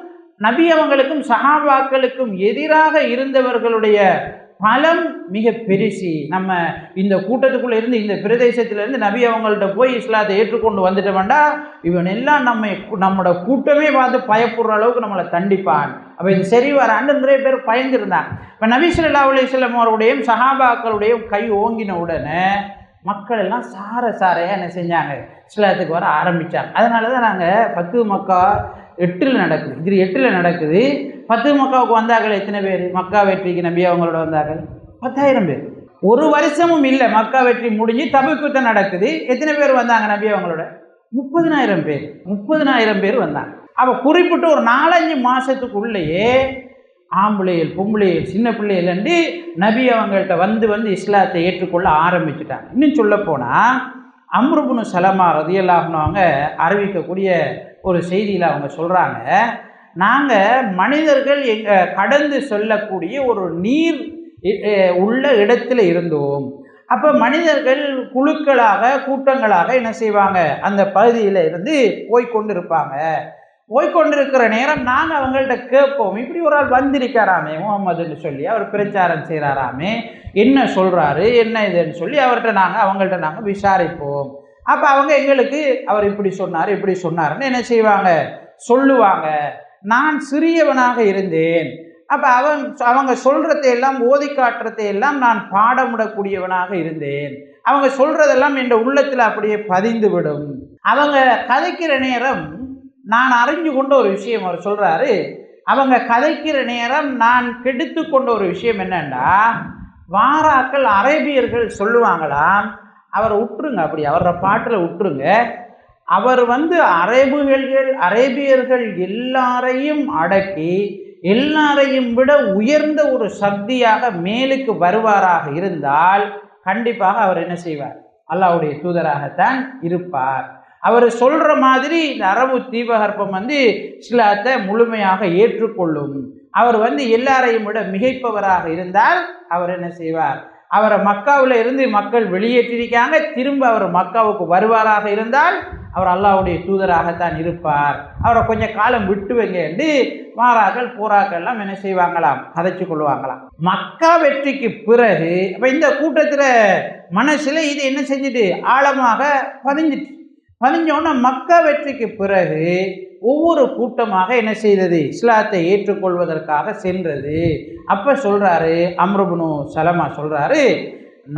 நபி அவங்களுக்கும் சஹாபாக்களுக்கும் எதிராக இருந்தவர்களுடைய பலம் மிக பெருசி. நம்ம இந்த கூட்டத்துக்குள்ளே இருந்து, இந்த பிரதேசத்திலேருந்து நபி அவங்கள்ட்ட போய் இஸ்லாத்தை ஏற்றுக்கொண்டு வந்துட்டோம்டா இவன் எல்லாம் நம்மளோட கூட்டமே பார்த்து பயப்படுற அளவுக்கு நம்மளை தண்டிப்பான். அப்போ இது சரி வரான்னு நிறைய பேர் பயந்துருந்தாங்க. இப்போ நபி ஸல்லல்லாஹு அலைஹி வஸல்லம் அவருடையும் சஹாபாக்களுடையும் கை ஓங்கின உடனே மக்கள் எல்லாம் சாரையாக என்ன செஞ்சாங்க, இஸ்லாத்துக்கு வர ஆரம்பித்தாங்க. அதனால தான் நாங்கள் 10 மக்கா 8 நடக்குது, இது 8 நடக்குது. 10 மக்காவுக்கு வந்தார்கள் எத்தனை பேர்? மக்கா வெற்றிக்கு நபி அவங்களோட வந்தார்கள் 10,000 பேர். ஒரு வருஷமும் இல்லை, மக்கா வெற்றி முடிஞ்சு தபூக் யுத்தம் நடக்குது. எத்தனை பேர் வந்தாங்க நபி அவங்களோட? 30,000 பேர். 30,000 பேர் வந்தாங்க. அப்போ குறிப்பிட்டு ஒரு 4-5 மாதத்துக்குள்ளேயே ஆம்பளைகள் பொம்பளைகள் சின்ன பிள்ளைகள்ண்டு நபி அவங்கள்ட்ட வந்து இஸ்லாத்தை ஏற்றுக்கொள்ள ஆரம்பிச்சுட்டாங்க. இன்னும் சொல்லப்போனால் அம்ர் இப்னு சலமா ரலியல்லாஹு அன்ஹு அவங்க அறிவிக்கக்கூடிய ஒரு செய்தியில் அவங்க சொல்கிறாங்க, நாங்கள் மனிதர்கள் கடந்து செல்லக்கூடிய ஒரு நீர் உள்ள இடத்துல இருந்தோம். அப்போ மனிதர்கள் குழுக்களாக கூட்டங்களாக என்ன செய்வாங்க, அந்த பகுதியில் இருந்து போய்கொண்டு இருப்பாங்க. போய்கொண்டிருக்கிற நேரம் நாங்கள் அவங்கள்ட்ட கேட்போம், இப்படி ஒரு ஆள் வந்திருக்காராமே முகமதுன்னு சொல்லி, அவர் பிரச்சாரம் செய்கிறாராமே, என்ன சொல்கிறாரு என்ன இதுன்னு சொல்லி அவங்கள்ட்ட நாங்கள் விசாரிப்போம். அப்போ அவங்க எங்களுக்கு அவர் இப்படி சொன்னாருன்னு என்ன செய்வாங்க, சொல்லுவாங்க. நான் சிறியவனாக இருந்தேன். அப்போ அவங்க சொல்கிறதையெல்லாம் ஓதி காட்டுறதையெல்லாம் நான் பாடமுடக்கூடியவனாக இருந்தேன். அவங்க சொல்கிறதெல்லாம் என் உள்ளத்தில் அப்படியே பதிந்துவிடும். அவங்க கதைக்கிற நேரம் நான் அறிஞ்சு கொண்ட ஒரு விஷயம் அவர் சொல்கிறாரு, அவங்க கதைக்கிற நேரம் நான் கெடுத்து கொண்ட ஒரு விஷயம் என்னன்னா, வாராக்கள் அரேபியர்கள் சொல்லுவாங்களாம், அவரை விட்டுருங்க, அப்படி அவரோட பாட்டில் விட்டுருங்க, அவர் அரேபியர்கள் எல்லாரையும் அடக்கி எல்லாரையும் விட உயர்ந்த ஒரு சக்தியாக மேலுக்கு வருவாராக இருந்தால் கண்டிப்பாக அவர் என்ன செய்வார், அல்லாஹ்வுடைய தூதராகத்தான் இருப்பார். அவர் சொல்கிற மாதிரி இந்த அரபு தீபகற்பம் இஸ்லாத்தை முழுமையாக ஏற்றுக்கொள்ளும். அவர் எல்லாரையும் விட மிகைப்பவராக இருந்தால் அவர் என்ன செய்வார், அவரை மக்காவில் இருந்து மக்கள் வெளியேற்றிருக்காங்க, திரும்ப அவர் மக்காவுக்கு வருவாராக இருந்தால் அவர் அல்லாஹ்வுடைய தூதராகத்தான் இருப்பார். அவரை கொஞ்சம் காலம் விட்டு வைங்க என்று மாறாக்கள் போராக்கள்லாம் என்ன செய்வாங்களாம், கதைச்சு கொள்வாங்களாம். மக்கா வெற்றிக்கு பிறகு அப்போ இந்த கூட்டத்தில் மனசில் இது என்ன செஞ்சுட்டு ஆழமாக பதிஞ்சோன்னா மக்கா வெற்றிக்கு பிறகு ஒவ்வொரு கூட்டமாக என்ன செய்தது, இஸ்லாத்தை ஏற்றுக்கொள்வதற்காக சென்றது. அப்போ சொல்கிறாரு அம்ர் இப்னு சலமா சொல்கிறாரு,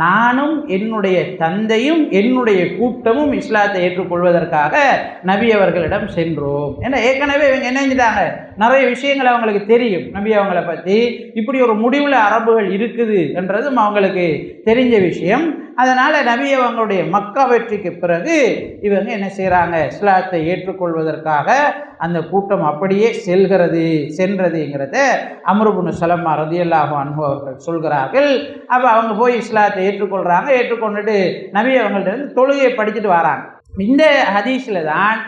நானும் என்னுடைய தந்தையும் என்னுடைய கூட்டமும் இஸ்லாத்தை ஏற்றுக்கொள்வதற்காக நபி அவர்களிடம் சென்றோம். ஏன்னா ஏற்கனவே இவங்க என்ன செஞ்சிட்டாங்க, நிறைய விஷயங்கள் அவங்களுக்கு தெரியும் நபி அவங்கள பற்றி, இப்படி ஒரு முடிவில் அரபுகள் இருக்குது என்றதும் அவங்களுக்கு தெரிஞ்ச விஷயம். அதனால் நபி அவங்களுடைய மக்கா வெற்றிக்கு பிறகு இவங்க என்ன செய்கிறாங்க, இஸ்லாத்தை ஏற்றுக்கொள்வதற்காக அந்த கூட்டம் அப்படியே சென்றதுங்கிறத அம்ர் இப்னு சலமா ரலியல்லாஹு அன்ஹு அவர்கள் சொல்கிறார்கள். அப்போ அவங்க போய் இஸ்லாத்தை ஏற்றுக்கொண்டுட்டு நபி அவங்கள்ட்ட தொழுகையை படிச்சுட்டு வராங்க. இந்த ஹதீஸில் தான்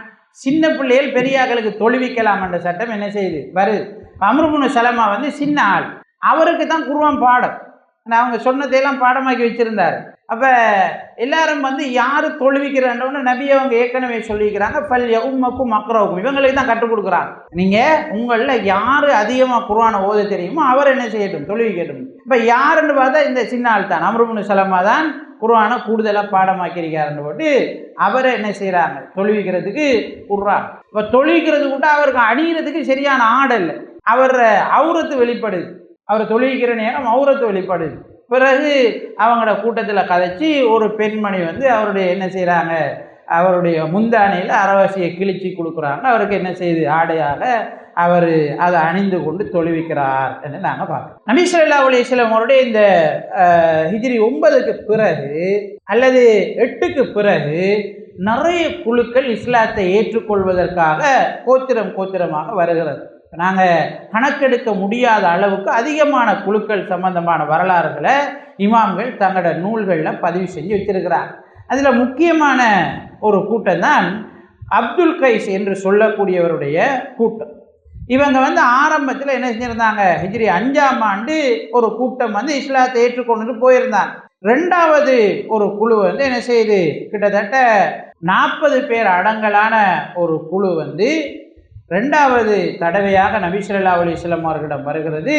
சின்ன பிள்ளைகள் பெரியாக்களுக்கு தொழுவிக்கலாம் என்ற சட்டம் என்ன செய்யுது வருது. அம்ர் இப்னு சலமா சின்ன ஆள், அவருக்கு தான் குர்ஆன் பாடம், அவங்க சொன்னதையெல்லாம் பாடமாக்கி வச்சுருந்தார். அப்போ எல்லாரும் வந்து யார் தொழுவிக்கிறான்றோன்னு நபி அவங்க ஏற்கனவே சொல்லிக்கிறாங்க, பல் யவும்மக்கும் அக்ரவுக்கும், இவங்களுக்கு தான் கற்றுக் கொடுக்குறாங்க. நீங்கள் உங்களில் யார் அதிகமாக குர்ஆனை ஓத தெரியுமோ அவர் என்ன செய்யட்டும், தொழுவிக்கட்டும். இப்போ யாருன்னு பார்த்தா இந்த சின்ன ஆள் தான், அம்ர் இப்னு சலமா தான் குர்ஆனை கூடுதலாக பாடமாக்கியிருக்காருன்னு போட்டு அவரை என்ன செய்கிறாங்க, தொழுவிக்கிறதுக்கு விட்றாங்க. இப்போ தொழுவிக்கிறது கூட அவருக்கு அணிகிறதுக்கு சரியான ஆடை இல்லை, அவர் அவுரத்து வெளிப்படுது, அவர் தொழுவிக்கிற நேரம் அவுரத்து வெளிப்படுது. பிறகு அவங்களோட கூட்டத்தில் கதைச்சி ஒரு பெண்மணி வந்து அவருடைய என்ன செய்கிறாங்க, அவருடைய முந்தானையில் அரவாசியை கிழிச்சி கொடுக்குறாங்க. அவருக்கு என்ன செய்யுது, ஆடையாக அவர் அதை அணிந்து கொண்டு தொழுவிக்கிறார் என்று நாங்கள் பார்க்கணும். நபி ஸல்லல்லாஹு அலைஹி வஸல்லம் அவருடைய இந்த ஹிஜ்ரி 9க்கு பிறகு அல்லது 8க்கு பிறகு நிறைய குழுக்கள் இஸ்லாத்தை ஏற்றுக்கொள்வதற்காக கோத்திரமாக வருகிறது. நாங்கள் கணக்கெடுக்க முடியாத அளவுக்கு அதிகமான குழுக்கள் சம்பந்தமான வரலாறுகளை இமாம்கள் தங்களோட நூல்களில் பதிவு செஞ்சு வச்சிருக்கிறாங்க. அதில் முக்கியமான ஒரு கூட்டம் தான் அப்துல் கைஸ் என்று சொல்லக்கூடியவருடைய கூட்டம். இவங்க வந்து ஆரம்பத்தில் என்ன செஞ்சுருந்தாங்க, ஹிஜ்ரி 5ஆம் ஆண்டு ஒரு கூட்டம் வந்து இஸ்லாத்தை ஏற்றுக்கொண்டு போயிருந்தாங்க. 2வது ஒரு குழு வந்து என்ன செய்யுது, கிட்டத்தட்ட 40 பேர் அடங்கலான ஒரு குழு வந்து 2வது தடவையாக நபி ஸல்லல்லாஹு அலைஹி வஸல்லம் அவர்களிடம் வருகிறது.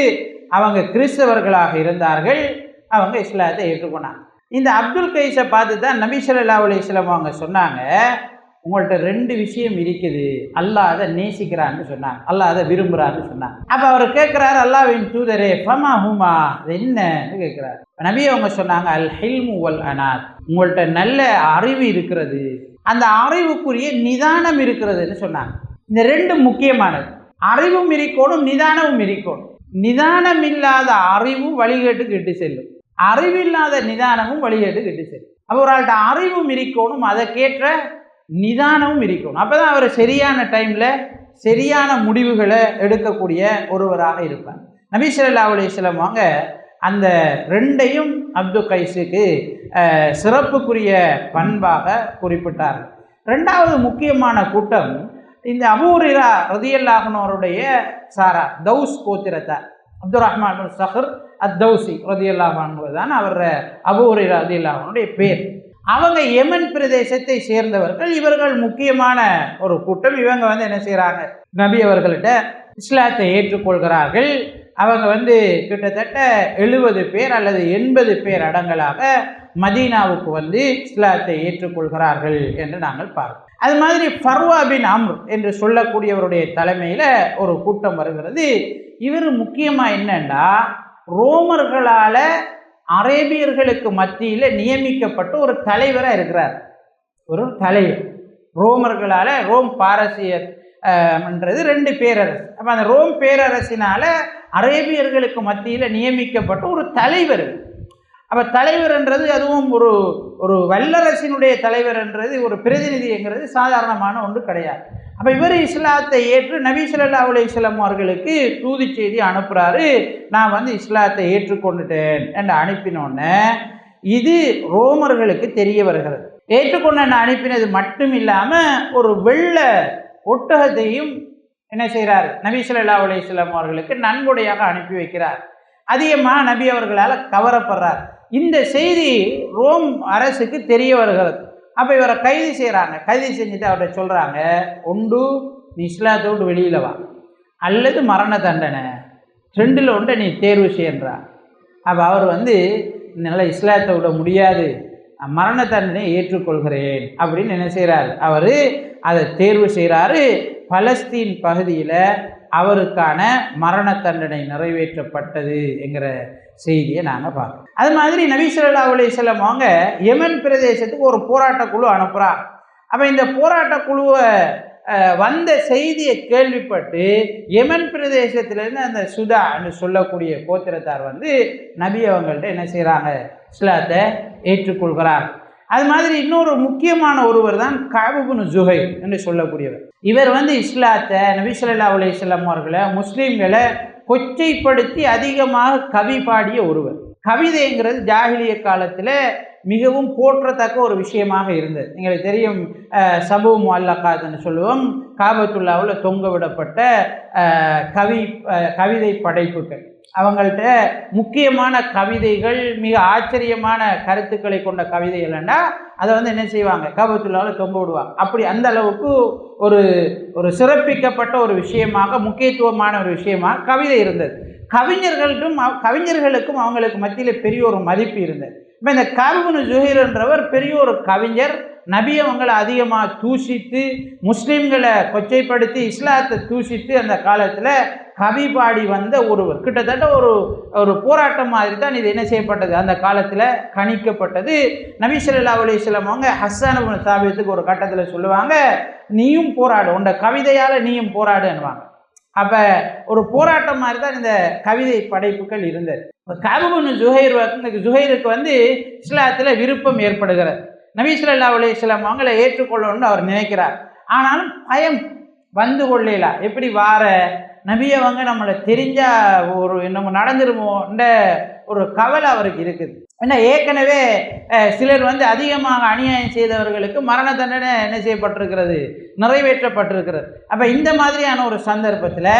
அவங்க கிறிஸ்தவர்களாக இருந்தார்கள், அவங்க இஸ்லாத்தை ஏற்றுக்கொண்டாங்க. இந்த அப்துல் கைஸை பார்த்து தான் நபி ஸல்லல்லாஹு அலைஹி வஸல்லம் அவங்க சொன்னாங்க, உங்கள்கிட்ட 2 விஷயம் இருக்குது, அல்லாஹ் அதை நேசிக்கிறான்னு சொன்னாங்க, அல்லாஹ் அதை விரும்புகிறான்னு சொன்னாங்க. அப்போ அவர் கேட்குறாரு, அல்லாஹ்வின் தூதரே ஃபமா ஹுமா, அது என்னன்னு கேட்குறாரு. நபி அவங்க சொன்னாங்க, அல் ஹில்மு வல் அனாத், உங்கள்கிட்ட நல்ல அறிவு இருக்கிறது, அந்த அறிவுக்குரிய நிதானம் இருக்கிறதுன்னு சொன்னாங்க. இந்த 2 முக்கியமானது, அறிவும் இருக்கணும், நிதானமும் இருக்கணும். நிதானம் இல்லாத அறிவும் வழிகேட்டுக்கு இட்டு செல்லும், அறிவில்லாத நிதானமும் வழிகேட்டுக்கு இட்டு செல்லும். அவர்கள்ட்ட அறிவும் இருக்கணும், அதற்கேற்ற நிதானமும் இருக்கணும். அப்போ தான் அவர் சரியான டைமில் சரியான முடிவுகளை எடுக்கக்கூடிய ஒருவராக இருப்பார். நபி ஸல்லல்லாஹு அலைஹி வஸல்லம் அவங்க அந்த 2ஐயும் அப்துல் கைஸுக்கு சிறப்புக்குரிய பண்பாக குறிப்பிட்டார்கள். 2வது முக்கியமான கூட்டம் இந்த அபூ ஹுரைரா ரலியல்லாஹு அன்ஹு அவருடைய சாரா தௌஸ் கோத்திரத்தார். அப்துர் ரஹ்மான் பின் சஹர் அத்-தௌசி ரலியல்லாஹு அன்ஹு தான் அவர் அபூ ஹுரைரா ரலியல்லாஹு அன்ஹுடைய பேர். அவங்க யமன் பிரதேசத்தை சேர்ந்தவர்கள். இவர்கள் முக்கியமான ஒரு கூட்டம். இவங்க வந்து என்ன செய்கிறாங்க, நபி அவர்கள்ட்ட இஸ்லாத்தை ஏற்றுக்கொள்கிறார்கள். அவங்க வந்து கிட்டத்தட்ட 70 பேர் அல்லது 80 பேர் அடங்கலாக மதீனாவுக்கு வந்து இஸ்லாத்தை ஏற்றுக்கொள்கிறார்கள் என்று நாங்கள் பார்க்கிறோம். அது மாதிரி ஃபர்வா பின் அம்ர் என்று சொல்லக்கூடியவருடைய தலைமையில் ஒரு கூட்டம் வருகிறது. இவர் முக்கியமாக என்னன்னா, ரோமர்களால் அரேபியர்களுக்கு மத்தியில் நியமிக்கப்பட்ட ஒரு தலைவராக இருக்கிறார். ஒரு தலைவர், ரோமர்களால், ரோம் பாரசீகர் என்றது 2 பேரரசு. அப்போ அந்த ரோம் பேரரசினால் அரேபியர்களுக்கு மத்தியில் நியமிக்கப்பட்ட ஒரு தலைவர். அப்போ தலைவர்ன்றது அதுவும் ஒரு வல்லரசினுடைய தலைவர் என்றது, ஒரு பிரதிநிதிங்கிறது சாதாரணமான ஒன்று கிடையாது. அப்போ இவர் இஸ்லாத்தை ஏற்று நபி ஸல்லல்லாஹு அலைஹி வஸல்லம் அவர்களுக்கு தூது செய்தி அனுப்புகிறாரு, நான் வந்து இஸ்லாத்தை ஏற்றுக்கொண்டுட்டேன் என்று அனுப்பினோன்னே இது ரோமர்களுக்கு தெரிய வருகிறது. ஏற்றுக்கொண்டு அனுப்பினது மட்டும் இல்லாமல் ஒரு வெள்ளை ஒட்டகத்தையும் என்ன செய்கிறார், நபி ஸல்லல்லாஹு அலைஹி வஸல்லம் அவர்களுக்கு நன்கொடையாக அனுப்பி வைக்கிறார். அதிகமாக நபி அவர்களால் கவரப்படுறார். இந்த செய்தி ரோம் அரசுக்கு தெரிய வருகிறது. அப்போ இவரை கைது செய்கிறாங்க. கைது செஞ்சுட்டு அவர்கிட்ட சொல்கிறாங்க, ஒன்று நீ இஸ்லாத்தை விட்டு வெளியில் வா, அல்லது மரண தண்டனை, 2ல் ஒன்றை நீ தேர்வு செய்யன்றார். அப்போ அவர் வந்து நல்லா இஸ்லாத்தை விட முடியாது, மரண தண்டனையை ஏற்றுக்கொள்கிறேன் அப்படின்னு என்ன செய்கிறார், அவர் அதை தேர்வு செய்கிறாரு. பலஸ்தீன் பகுதியில் அவருக்கான மரண தண்டனை நிறைவேற்றப்பட்டது என்கிற செய்தியை நாங்கள் பார்க்கணும். அது மாதிரி நபி ஸல்லல்லாஹு அலைஹி வஸல்லம் அவங்க யமன் பிரதேசத்துக்கு ஒரு போராட்டக்குழு அனுப்புகிறார். அப்போ இந்த போராட்டக்குழுவை வந்த செய்தியை கேள்விப்பட்டு யமன் பிரதேசத்திலேருந்து அந்த சுதா என்று சொல்லக்கூடிய கோத்திரத்தார் வந்து நபி அவங்கள்ட்ட என்ன செய்கிறாங்க, இஸ்லாத்தை ஏற்றுக்கொள்கிறார். அது மாதிரி இன்னொரு முக்கியமான ஒருவர் தான் கஅப் இப்னு ஜுஹைர் என்று சொல்லக்கூடியவர். இவர் வந்து இஸ்லாத்தை, நபி ஸல்லல்லாஹு அலைஹி வஸல்லம் அவர்களை, முஸ்லீம்களை கொச்சைப்படுத்தி அதிகமாக கவி பாடிய ஒருவர். கவிதைங்கிறது ஜாஹிலிய காலத்தில் மிகவும் போற்றத்தக்க ஒரு விஷயமாக இருந்தது. எங்களுக்கு தெரியும், சபு முஅல்லகாத்னு சொல்லுவோம், காபத்துல்லாவில் தொங்க விடப்பட்ட கவிதை படைப்புகள். அவங்கள்ட்ட முக்கியமான கவிதைகள், மிக ஆச்சரியமான கருத்துக்களை கொண்ட கவிதைகள்னா அதை என்ன செய்வாங்க, காபத்துல்லாவில் தொங்க விடுவாங்க. அப்படி அந்த அளவுக்கு ஒரு ஒரு சிறப்பிக்கப்பட்ட ஒரு விஷயமாக, முக்கியத்துவமான ஒரு விஷயமாக கவிதை இருந்தது. கவிஞர்களுக்கும் அவங்களுக்கு மத்தியில் பெரிய ஒரு மதிப்பு இருந்தது. இப்போ இந்த கஅப் இப்னு ஸுஹைர் என்றவர் பெரிய ஒரு கவிஞர். நபி அவங்களை அதிகமாக தூஷித்து, முஸ்லீம்களை கொச்சைப்படுத்தி, இஸ்லாத்தை தூஷித்து அந்த காலத்தில் கவி பாடி வந்த ஒருவர். கிட்டத்தட்ட ஒரு போராட்டம் மாதிரி தான் இது என்ன செய்யப்பட்டது, அந்த காலத்தில் கணிக்கப்பட்டது. நபி ஸல்லல்லாஹு அலைஹி வஸல்லம் அவங்க ஹஸ்ஸான் இப்னு சாபித்துக்கு ஒரு கட்டத்தில் சொல்லுவாங்க, நீயும் போராடு, உண்ட கவிதையால் நீயும் போராடுன்னுவாங்க. அப்போ ஒரு போராட்டம் மாதிரி தான் இந்த கவிதை படைப்புகள் இருந்தது. கஅப் இப்னு ஸுஹைருக்கு இஸ்லாத்தில் விருப்பம் ஏற்படுகிறது. நபி ஸல்லல்லாஹு அலைஹி வஸல்லம் அவங்களை ஏற்றுக்கொள்ளணும்னு அவர் நினைக்கிறார். ஆனாலும் பயம் வந்து கொள்ளல. எப்படி வார நபி அவங்க நம்மளை தெரிஞ்சா ஒரு நம்ம நடந்துருமோன்ற ஒரு கவலை அவருக்கு இருக்குது. ஏன்னா ஏற்கனவே சிலர் அதிகமாக அநியாயம் செய்தவர்களுக்கு மரண தண்டனை என்ன செய்யப்பட்டிருக்கிறது, நிறைவேற்றப்பட்டிருக்கிறது. அப்போ இந்த மாதிரியான ஒரு சந்தர்ப்பத்தில்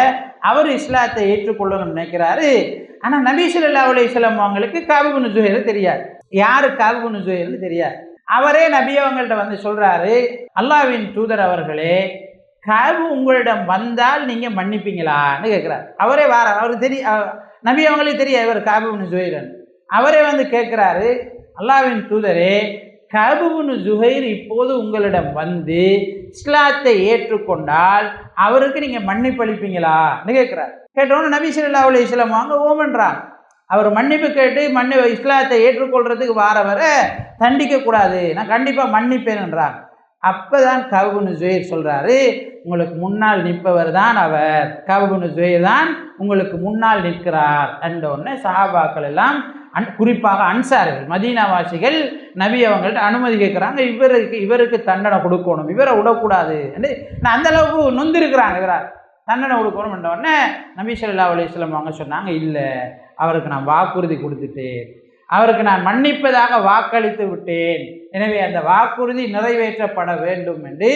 அவர் இஸ்லாத்தை ஏற்றுக்கொள்ளணும்னு நினைக்கிறாரு. ஆனால் நபி ஸல்லல்லாஹு அலைஹி வஸல்லம் அவங்களுக்கு கஅப் இப்னு ஸுஹைர் தெரியாது. யார் கஅப் இப்னு ஸுஹைர்னு தெரியாது. அவரே நபி அவங்கள்ட்ட சொல்றாரு, அல்லாஹ்வின் தூதர் அவர்களே, கஅப் உங்களிடம் வந்தால் நீங்கள் மன்னிப்பீங்களான்னு கேட்குறாரு. அவரே அவருக்கு நபி அவங்களுக்கு தெரியாது இவர் கஅப் இப்னு ஸுஹைர். அவரே கேட்குறாரு, அல்லாஹ்வின் தூதரே, கஅப் இப்னு ஸுஹைர் இப்போது உங்களிடம் இஸ்லாத்தை ஏற்றுக்கொண்டால் அவருக்கு நீங்கள் மன்னிப்பு அளிப்பீங்களான்னு கேட்குறாரு. கேட்டோன்னு நபி ஸல்லல்லாஹு அலைஹி வஸல்லம் அவங்க ஓமன்றாங்க. அவர் மன்னிப்பு கேட்டு இஸ்லாத்தை ஏற்றுக்கொள்றதுக்கு வாரவரை தண்டிக்கக்கூடாது, நான் கண்டிப்பாக மன்னிப்பேன் என்றார். அப்போ தான் கஅப் இப்னு ஸுஹைர் சொல்கிறாரு, உங்களுக்கு முன்னால் நிற்பவர் தான் அவர், கஅப் இப்னு ஸுஹைர் தான் உங்களுக்கு முன்னால் நிற்கிறார் என்றோடனே சஹாபாக்கள் எல்லாம், குறிப்பாக அன்சார்கள், மதீனாவாசிகள் நபி அவங்கள்ட்ட அனுமதி கேட்குறாங்க, இவருக்கு தண்டனை கொடுக்கணும், இவரை விடக்கூடாது என்று அந்த அளவுக்கு நொந்திருக்கிறாங்க. இவரால் தண்டனை கொடுக்கணும் என்றோடனே நபி ஸல்லல்லாஹு அலைஹி வஸல்லம் அவங்க சொன்னாங்க, இல்லை, அவருக்கு நான் வாக்குறுதி கொடுத்துட்டேன், அவருக்கு நான் மன்னிப்பதாக வாக்களித்து விட்டேன், எனவே அந்த வாக்குறுதி நிறைவேற்றப்பட வேண்டும் என்று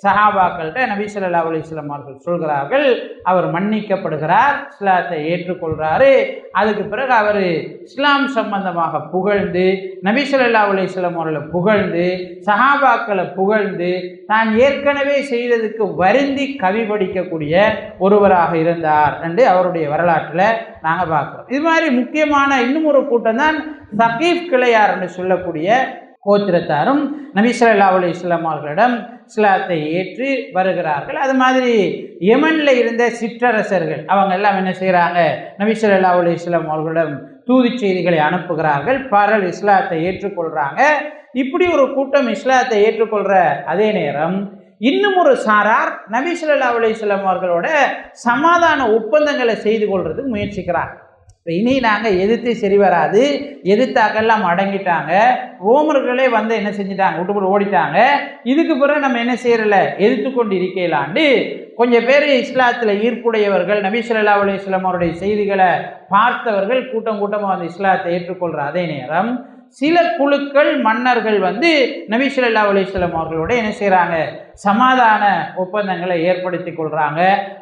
சஹாபாக்கள்கிட்ட நபி ஸல்லல்லாஹு அலைஹி வஸல்லம் அவர்கள் சொல்கிறார்கள். அவர் மன்னிக்கப்படுகிறார், இஸ்லாத்தை ஏற்றுக்கொள்கிறாரு. அதுக்கு பிறகு அவர் இஸ்லாம் சம்பந்தமாக புகழ்ந்து, நபி ஸல்லல்லாஹு அலைஹி வஸல்லம் அவர்களை புகழ்ந்து, சஹாபாக்களை புகழ்ந்து, தான் ஏற்கனவே செய்ததுக்கு வருந்தி கவி படிக்கக்கூடிய ஒருவராக இருந்தார் என்று அவருடைய வரலாற்றில் நாங்கள் பார்க்குறோம். இது மாதிரி முக்கியமான இன்னும் ஒரு கூட்டம் தான் சகீஃப் கிளையார் என்று சொல்லக்கூடிய கோத்திரத்தாரும் நபி ஸல்லல்லாஹு அலைஹி வஸல்லம் அவர்களிடம் இஸ்லாத்தை ஏற்று வருகிறார்கள். அது மாதிரி யமனில் இருந்த சிற்றரசர்கள் அவங்க எல்லாம் என்ன செய்கிறாங்க, நபி ஸல்லல்லாஹு அலைஹி வஸல்லம் அவர்களிடம் தூது செய்திகளை அனுப்புகிறார்கள், பலர் இஸ்லாத்தை ஏற்றுக்கொள்கிறாங்க. இப்படி ஒரு கூட்டம் இஸ்லாத்தை ஏற்றுக்கொள்கிற அதே நேரம் இன்னும் ஒரு சாரார் நபி ஸல்லல்லாஹு அலைஹி வஸல்லம் அவர்களோட சமாதான ஒப்பந்தங்களை செய்து கொள்றதுக்கு முயற்சிக்கிறாங்க. இப்போ இனி நாங்கள் எதிர்த்து சரி வராது, எதிர்த்தாக்கெல்லாம் அடங்கிட்டாங்க, ரோமர்களே என்ன செஞ்சிட்டாங்க, விட்டு ஓடிட்டாங்க, இதுக்கு பிறகு நம்ம என்ன செய்யறல, எதிர்த்து கொண்டு இருக்கலாண்டு கொஞ்சம் பேர் இஸ்லாத்தில் ஈர்ப்புடையவர்கள், நபி ஸல்லல்லாஹு அலைஹி வஸல்லம் அவருடைய செய்திகளை பார்த்தவர்கள் கூட்டம் கூட்டமாக இஸ்லாத்தை ஏற்றுக்கொள்கிற அதே நேரம் சில குழுக்கள் மன்னர்கள் நபி ஸல்லல்லாஹு அலைஹி வஸல்லம் அவர்களோட என்ன செய்கிறாங்க, சமாதான ஒப்பந்தங்களை ஏற்படுத்தி கொள்கிறாங்க.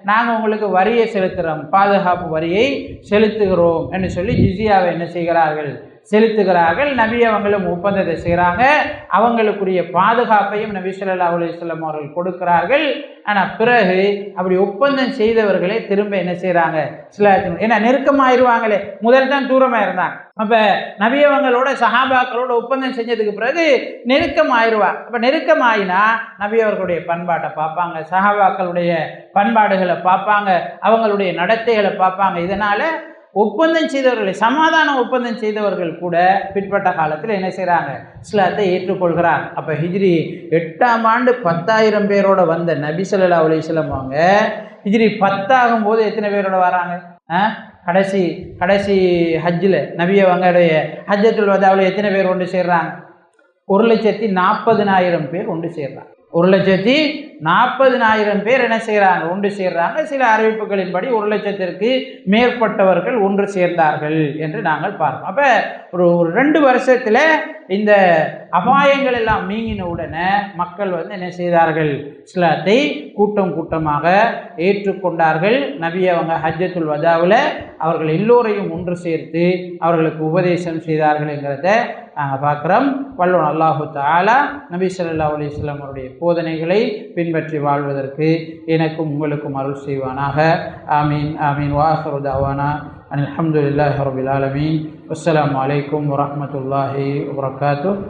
நாங்கள் உங்களுக்கு வரியை செலுத்துகிறோம், பாதுகாப்பு வரியை செலுத்துகிறோம் என்று சொல்லி ஜிஸியாவை என்ன செய்கிறார்கள், செலுத்துகிறார்கள். நபி அவங்களும் ஒப்பந்தத்தை செய்கிறாங்க, அவங்களுக்குரிய பாதுகாப்பையும் நபி ஸல்லல்லாஹு அலைஹி வஸல்லம் அவர்கள் கொடுக்கிறார்கள். ஆனால் பிறகு அப்படி ஒப்பந்தம் செய்தவர்களே திரும்ப என்ன செய்கிறாங்க, இஸ்லாத்தின் ஏன்னா நெருக்கமாயிருவாங்களே, முதல் தான் தூரமாக இருந்தாங்க. அப்போ நபி அவங்களோட சஹாபாக்களோட ஒப்பந்தம் செஞ்சதுக்கு பிறகு நெருக்கமாயிருவாங்க. அப்போ நெருக்கமாயினா நபி அவர்களுடைய பண்பாட்டை பார்ப்பாங்க, சஹாபாக்களுடைய பண்பாடுகளை பார்ப்பாங்க, அவங்களுடைய நடத்தைகளை பார்ப்பாங்க. இதனால் ஒப்பந்தம் செய்தவர்களை, சமாதான ஒப்பந்தம் செய்தவர்கள் கூட பிற்பட்ட காலத்தில் என்ன செய்கிறாங்க, இஸ்லாத்தை ஏற்றுக்கொள்கிறார். அப்போ ஹிஜ்ரி 8ஆம் ஆண்டு 10,000 பேரோட வந்த நபி ஸல்லல்லாஹு அலைஹி வஸல்லம் அவங்க ஹிஜ்ரி 10 ஆகும்போது எத்தனை பேரோட வராங்க, கடைசி ஹஜ்ஜில் நபி அவங்களுடைய ஹஜ்ஜத்துல் வதாவில் எத்தனை பேர் ஒன்று சேர்றாங்க, 1,40,000 பேர் ஒன்று சேர்றாங்க. 1,40,000 பேர் என்ன செய்கிறாங்க, ஒன்று சேர்றாங்க. சில அறிவிப்புகளின்படி 1,00,000க்கு மேற்பட்டவர்கள் ஒன்று சேர்ந்தார்கள் என்று நாங்கள் பார்ப்போம். அப்போ ஒரு 2 வருஷத்தில் இந்த அபாயங்கள் எல்லாம் நீங்கின உடனே மக்கள் என்ன செய்தார்கள், இஸ்லாத்தை கூட்டம் கூட்டமாக ஏற்றுக்கொண்டார்கள். நபி அவங்க ஹஜ்ஜத்துல் வதாவில் அவர்கள் எல்லோரையும் ஒன்று சேர்த்து அவர்களுக்கு உபதேசம் செய்தார்கள் என்கிறத நாங்கள் பார்க்குறோம். வல்லோன் அல்லாஹு தஆலா நபி ஸல்லல்லாஹு அலைஹி வஸல்லம் அவருடைய போதனைகளை பின்பற்றி வாழ்வதற்கு எனக்கும் உங்களுக்கும் அருள் செய்வானாக. ஆமீன் ஆமீன். வாஹிரு தஅவானா அல்ஹம்துலில்லாஹி ரப்பில் ஆலமீன். அஸ்ஸலாமு அலைக்கும் வரஹ்மத்துல்லாஹி வபரகாத்துஹு.